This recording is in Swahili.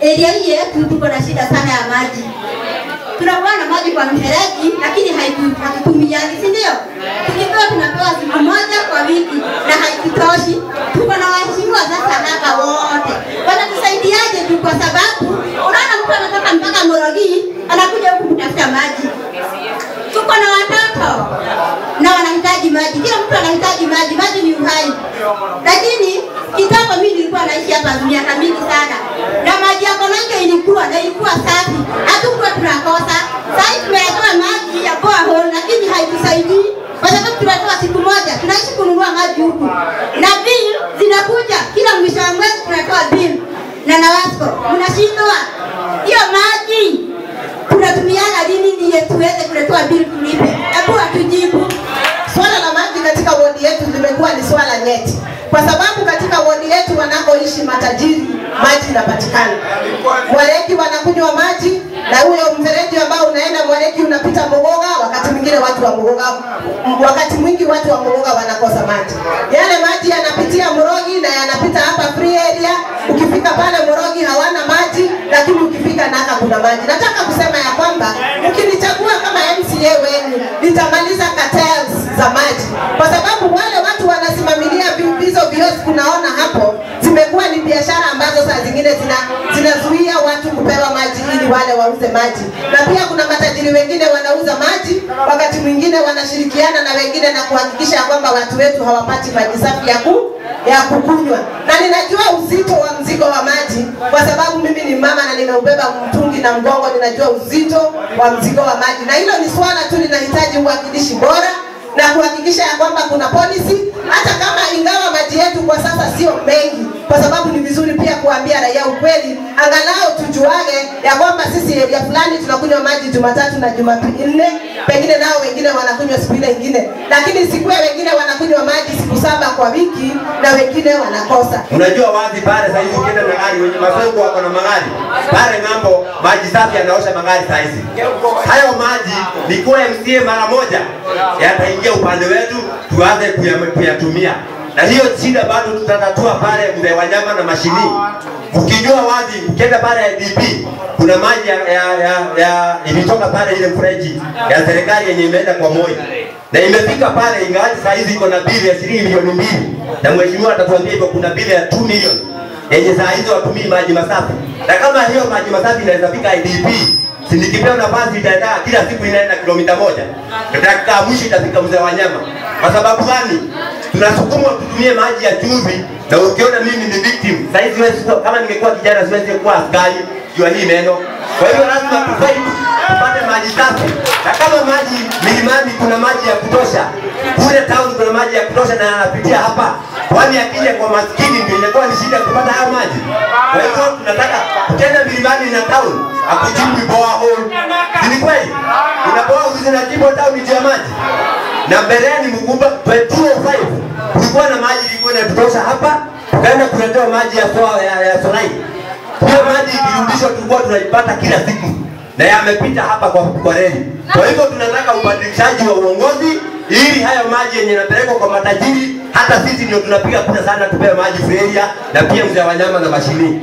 area hii yetu tuko na shida sana ya maji. Tunakuwa na maji kwa mfereji lakini haitutumiani, si ndio? Tukipewa tunapewa siku moja kwa wiki na haitutoshi. Tuko na waheshimiwa sasa hapa wote. Wanatusaidiaje tu kwa sababu unaona mtu anatoka mpaka Morogi anakuja huku kutafuta maji. Tuko na watoto na wanahitaji maji. Kila mtu anahitaji maji. Maji ni uhai. Lakini kitambo mimi nilikuwa naishi hapa miaka mingi sana. Na maji ya Kononge ilikuwa safi. Hatukuwa tunakosa. Sasa tumetoa maji ya borehole lakini haitusaidii. Kwa sababu tunatoa siku moja, tunaishi kununua maji huku. Na bill zinakuja kila mwisho wa mwezi tunatoa bill. Na Nawasco, unashindwa. Hiyo maji tunatumiana lini ndiye tuweze kuletea bill tulipe? Hebu atujibu. Swala la maji katika wodi yetu limekuwa ni swala nyeti. Kwa sababu katika wodi yetu wanakoishi matajiri maji inapatikana. Mwareki wanakunywa maji na huyo mfereji ambao unaenda Mwareki unapita Mogoga, wakati mwingine watu wa Mogoga, wakati mwingi watu wa Mogoga wanakosa maji. Yale maji yanapitia Morogi na yanapita hapa free area. Ukifika pale Morogi hawana maji, lakini ukifika Naka kuna maji. Nataka kusema ya kwamba mkinichagua kama MCA wenu nitamaliza cartels za maji. Kwa sababu wale watu wanasimamilia hizo vioski kunaona hapo zimekuwa ni biashara ambazo saa zingine zinazuia watu kupewa maji ili wale wauze maji. Na pia kuna matajiri wengine wanauza maji, wakati mwingine wanashirikiana na wengine na kuhakikisha kwamba watu wetu hawapati maji safi ya kukunywa. Na ninajua uzito wa mzigo wa maji kwa sababu mimi ni mama na nimeubeba mtungi na mgongo, ninajua uzito wa mzigo wa maji. Na hilo ni swala tu linahitaji uwakilishi bora na kuhakikisha ya kwamba kuna policy, hata kama ingawa maji yetu kwa sasa sio mengi, kwa sababu ni vizuri pia kuambia raia ukweli, angalau tujuage ya kwamba sisi area fulani tunakunywa maji Jumatatu na Jumapili, pengine nao wengine wanakunywa siku ile nyingine, lakini siku wengine wanakunywa maji siku 7 kwa wiki na wengine wanakosa. Unajua wazi pale sasa hivi ukienda na gari wenye mafungu wako na magari pale ng'ambo, maji safi yanaosha magari sasa hizi. Hayo maji ni kwa MCA mara moja yataingia upande wetu tuanze kuyatumia. Na hiyo shida bado tutatatua pale Mzee Wanyama na Mashini. Ukijua wazi ukienda pale DP kuna maji ilitoka pale ile mfereji ya serikali yenye imeenda kwa Moi. Na imefika pale ingawa saa hizi iko na bili ya shilingi milioni 2. Na mheshimiwa atatuambia hivyo kuna bili ya 2 milioni. Yenye saa hizo watumii maji masafi. Na kama hiyo maji masafi inaweza fika IDP, sindikipewa nafasi itaenda kila siku inaenda kilomita 1. Nataka mwisho itafika Mzee Wanyama. Kwa sababu gani? Tunasukumwa tutumie maji ya chumvi na ukiona mimi ni victim. Sasa hivi kama ningekuwa kijana siwezi kuwa askari jua hii neno. Kwa hiyo lazima tupate maji safi. Na kama maji milimani kuna maji ya kutosha, kule town kuna maji ya kutosha na yanapitia hapa. Kwani akija kwa maskini ndio inakuwa ni shida kupata hayo maji. Kwa hiyo tunataka kutenda milimani na town akuchimbi borehole. Ni kweli? Kuna borehole zinachimba town ya maji. Na mbeleni Mkumba 2005 kulikuwa na maji ilikuwa inatosha hapa, tukaenda kuletea maji ya Solai. Hiyo maji ikirudishwa tulikuwa tunaipata kila siku na yamepita hapa kwa reli. Kwa hivyo tunataka ubadilishaji wa uongozi ili hayo maji yenye yanapelekwa kwa matajiri, hata sisi ndio tunapiga kura sana tupewe maji free na pia Mzee Wanyama na Mashini.